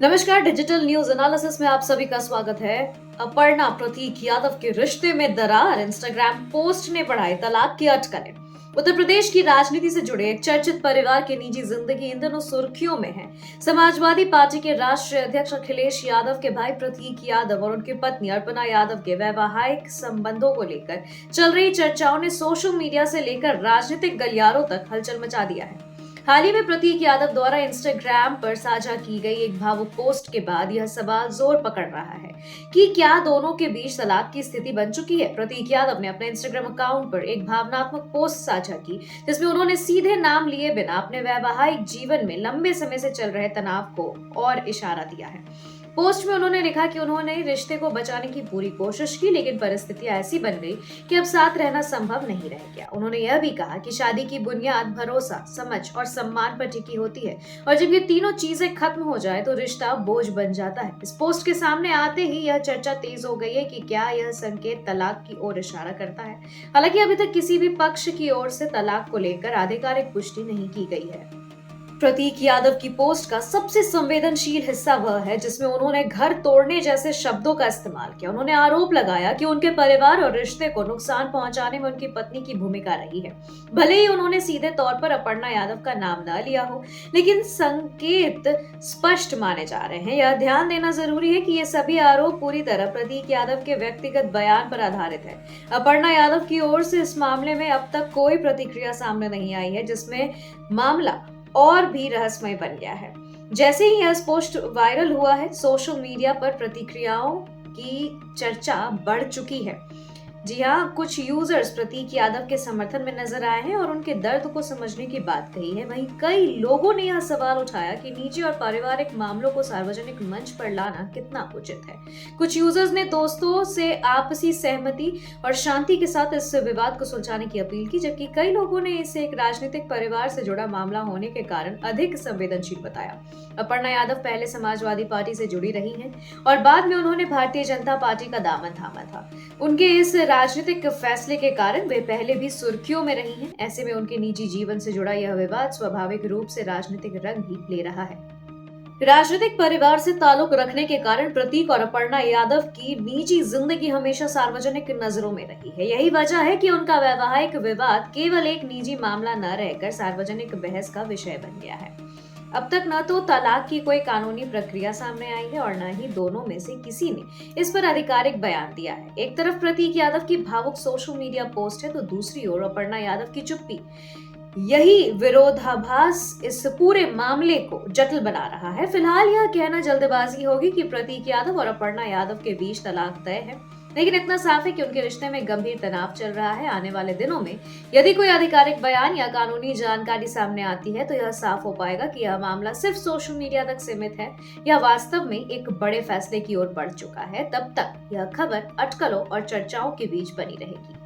नमस्कार, digital news analysis में आप सभी का स्वागत है। अपर्णा प्रतीक यादव के रिश्ते में दरार, इंस्टाग्राम पोस्ट ने बढ़ाई तलाक की अटकलें। उत्तर प्रदेश की राजनीति से जुड़े एक चर्चित परिवार की निजी जिंदगी इन दिनों सुर्खियों में है। समाजवादी पार्टी के राष्ट्रीय अध्यक्ष अखिलेश यादव के भाई प्रतीक यादव और उनकी पत्नी अर्पणा यादव के वैवाहिक संबंधों को लेकर चल रही चर्चाओं ने सोशल मीडिया से लेकर राजनीतिक गलियारों तक हलचल मचा दिया है। हाल ही में प्रतीक यादव द्वारा इंस्टाग्राम पर साझा की गई एक भावुक पोस्ट के बाद यह सवाल जोर पकड़ रहा है कि क्या दोनों के बीच तलाक की स्थिति बन चुकी है। प्रतीक यादव ने अपने इंस्टाग्राम अकाउंट पर एक भावनात्मक पोस्ट साझा की, जिसमें उन्होंने सीधे नाम लिए बिना अपने वैवाहिक जीवन में लंबे समय से चल रहे तनाव को और इशारा दिया है। पोस्ट में उन्होंने लिखा कि उन्होंने रिश्ते को बचाने की पूरी कोशिश की, लेकिन परिस्थितियां ऐसी बन गई कि अब साथ रहना संभव नहीं रह गया। उन्होंने यह भी कहा कि शादी की बुनियाद भरोसा, समझ और सम्मान पर टिकी होती है, और जब ये तीनों चीजें खत्म हो जाए तो रिश्ता बोझ बन जाता है। इस पोस्ट के सामने आते ही यह चर्चा तेज हो गई है कि क्या यह संकेत तलाक की ओर इशारा करता है। हालांकि अभी तक किसी भी पक्ष की ओर से तलाक को लेकर आधिकारिक पुष्टि नहीं की गई है। प्रतीक यादव की पोस्ट का सबसे संवेदनशील हिस्सा वह है जिसमें उन्होंने घर तोड़ने जैसे शब्दों का इस्तेमाल किया। उन्होंने आरोप लगाया कि उनके परिवार और रिश्ते को नुकसान पहुंचाने में उनकी पत्नी की भूमिका रही है। भले ही उन्होंने सीधे तौर पर अपर्णा यादव का नाम न लिया हो, लेकिन संकेत स्पष्ट माने जा रहे हैं। यह ध्यान देना जरूरी है कि ये सभी आरोप पूरी तरह प्रतीक यादव के व्यक्तिगत बयान पर आधारित है। अपर्णा यादव की ओर से इस मामले में अब तक कोई प्रतिक्रिया सामने नहीं आई है, जिसमें मामला और भी रहस्यमय बन गया है। जैसे ही यह पोस्ट वायरल हुआ है, सोशल मीडिया पर प्रतिक्रियाओं की चर्चा बढ़ चुकी है। जी हाँ, कुछ यूजर्स प्रतीक यादव के समर्थन में नजर आए हैं और उनके दर्द को समझने की बात कही है। वहीं कई लोगों ने यह सवाल उठाया कि निजी और पारिवारिक मामलों को सार्वजनिक मंच पर लाना कितना उचित है। कुछ यूजर्स ने दोस्तों से आपसी सहमति और शांति के साथ इस विवाद को सुलझाने की अपील की, जबकि कई लोगों ने इसे एक राजनीतिक परिवार से जुड़ा मामला होने के कारण अधिक संवेदनशील बताया। अपर्णा यादव पहले समाजवादी पार्टी से जुड़ी रही हैं और बाद में उन्होंने भारतीय जनता पार्टी का दामन थामा था। उनके इस राजनीतिक फैसले के कारण वे पहले भी सुर्खियों में रही हैं। ऐसे में उनके निजी जीवन से जुड़ा यह विवाद स्वाभाविक रूप से राजनीतिक रंग भी ले रहा है। राजनीतिक परिवार से ताल्लुक रखने के कारण प्रतीक और अपर्णा यादव की निजी जिंदगी हमेशा सार्वजनिक नजरों में रही है। यही वजह है कि उनका वैवाहिक विवाद केवल एक निजी मामला न रहकर सार्वजनिक बहस का विषय बन गया है। अब तक न तो तलाक की कोई कानूनी प्रक्रिया सामने आई है और न ही दोनों में से किसी ने इस पर आधिकारिक बयान दिया है। एक तरफ प्रतीक यादव की भावुक सोशल मीडिया पोस्ट है, तो दूसरी ओर अपर्णा यादव की चुप्पी। यही विरोधाभास इस पूरे मामले को जटिल बना रहा है। फिलहाल यह कहना जल्दबाजी होगी कि प्रतीक यादव और अपर्णा यादव के बीच तलाक तय है, लेकिन इतना साफ है कि उनके रिश्ते में गंभीर तनाव चल रहा है। आने वाले दिनों में यदि कोई आधिकारिक बयान या कानूनी जानकारी सामने आती है तो यह साफ हो पाएगा कि यह मामला सिर्फ सोशल मीडिया तक सीमित है या वास्तव में एक बड़े फैसले की ओर बढ़ चुका है। तब तक यह खबर अटकलों और चर्चाओं के बीच बनी रहेगी।